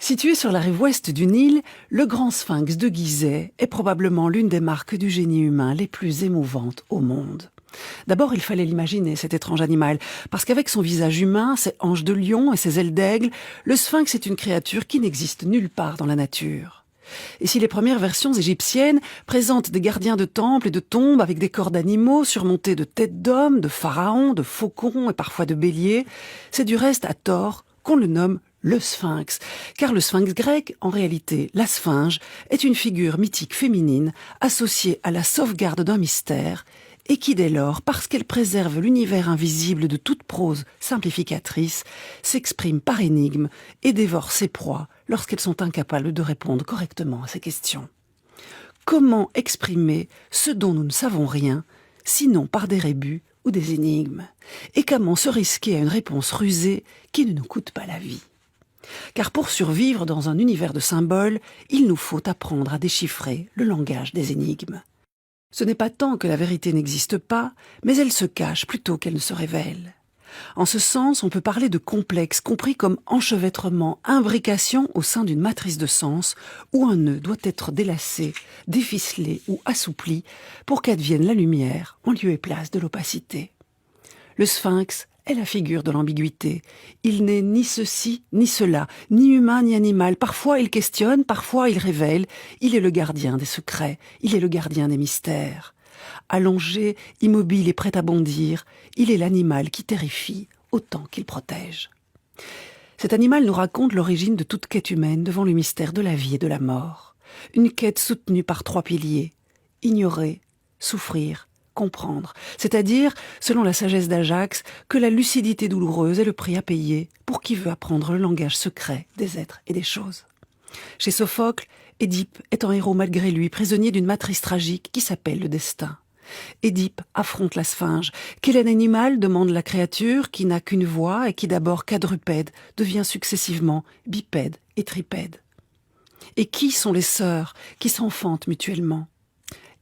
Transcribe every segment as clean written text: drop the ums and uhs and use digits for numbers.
Situé sur la rive ouest du Nil, le grand sphinx de Gizeh est probablement l'une des marques du génie humain les plus émouvantes au monde. D'abord, il fallait l'imaginer, cet étrange animal, parce qu'avec son visage humain, ses hanches de lion et ses ailes d'aigle, le sphinx est une créature qui n'existe nulle part dans la nature. Et si les premières versions égyptiennes présentent des gardiens de temples et de tombes avec des corps d'animaux surmontés de têtes d'hommes, de pharaons, de faucons et parfois de béliers, c'est du reste à tort qu'on le nomme le sphinx, car le sphinx grec, en réalité la sphinge, est une figure mythique féminine associée à la sauvegarde d'un mystère et qui dès lors, parce qu'elle préserve l'univers invisible de toute prose simplificatrice, s'exprime par énigme et dévore ses proies lorsqu'elles sont incapables de répondre correctement à ces questions. Comment exprimer ce dont nous ne savons rien, sinon par des rébus ou des énigmes? Et comment se risquer à une réponse rusée qui ne nous coûte pas la vie? Car pour survivre dans un univers de symboles, il nous faut apprendre à déchiffrer le langage des énigmes. Ce n'est pas tant que la vérité n'existe pas, mais elle se cache plutôt qu'elle ne se révèle. En ce sens, on peut parler de complexe, compris comme enchevêtrement, imbrication au sein d'une matrice de sens, où un nœud doit être délacé, déficelé ou assoupli pour qu'advienne la lumière en lieu et place de l'opacité. Le sphinx est la figure de l'ambiguïté. Il n'est ni ceci, ni cela, ni humain, ni animal. Parfois il questionne, parfois il révèle. Il est le gardien des secrets, il est le gardien des mystères. Allongé, immobile et prêt à bondir, il est l'animal qui terrifie autant qu'il protège. Cet animal nous raconte l'origine de toute quête humaine devant le mystère de la vie et de la mort. Une quête soutenue par 3 piliers. Ignorer, souffrir, comprendre, c'est-à-dire, selon la sagesse d'Ajax, que la lucidité douloureuse est le prix à payer pour qui veut apprendre le langage secret des êtres et des choses. Chez Sophocle, Édipe est un héros malgré lui, prisonnier d'une matrice tragique qui s'appelle le destin. Édipe affronte la sphinge. Quel est l'animal, demande la créature, qui n'a qu'une voix et qui d'abord quadrupède devient successivement bipède et tripède. Et qui sont les sœurs qui s'enfantent mutuellement?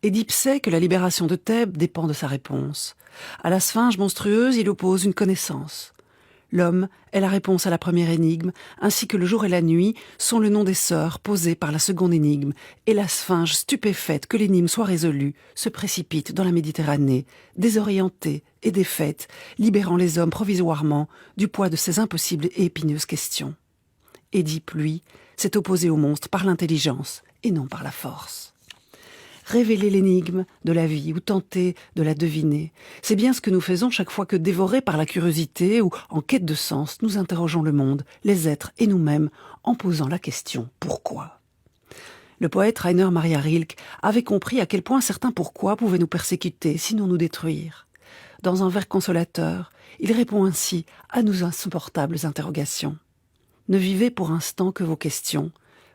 Édipe sait que la libération de Thèbes dépend de sa réponse. À la sphinge monstrueuse, il oppose une connaissance. L'homme est la réponse à la première énigme, ainsi que le jour et la nuit sont le nom des sœurs posées par la seconde énigme, et la sphinge, stupéfaite que l'énigme soit résolue, se précipite dans la Méditerranée, désorientée et défaite, libérant les hommes provisoirement du poids de ces impossibles et épineuses questions. Édipe, lui, s'est opposé au monstre par l'intelligence et non par la force. Révéler l'énigme de la vie ou tenter de la deviner, c'est bien ce que nous faisons chaque fois que, dévorés par la curiosité ou en quête de sens, nous interrogeons le monde, les êtres et nous-mêmes en posant la question « Pourquoi ?» Le poète Rainer Maria Rilke avait compris à quel point certains pourquoi pouvaient nous persécuter, sinon nous détruire. Dans un vers consolateur, il répond ainsi à nos insupportables interrogations. Ne vivez pour instant que vos questions,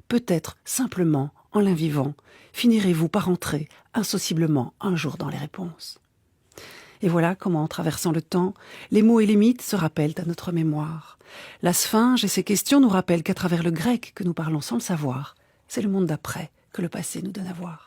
peut-être simplement en l'invivant, finirez-vous par entrer insensiblement un jour dans les réponses. Et voilà comment, en traversant le temps, les mots et les mythes se rappellent à notre mémoire. La sphinge et ses questions nous rappellent qu'à travers le grec que nous parlons sans le savoir, c'est le monde d'après que le passé nous donne à voir.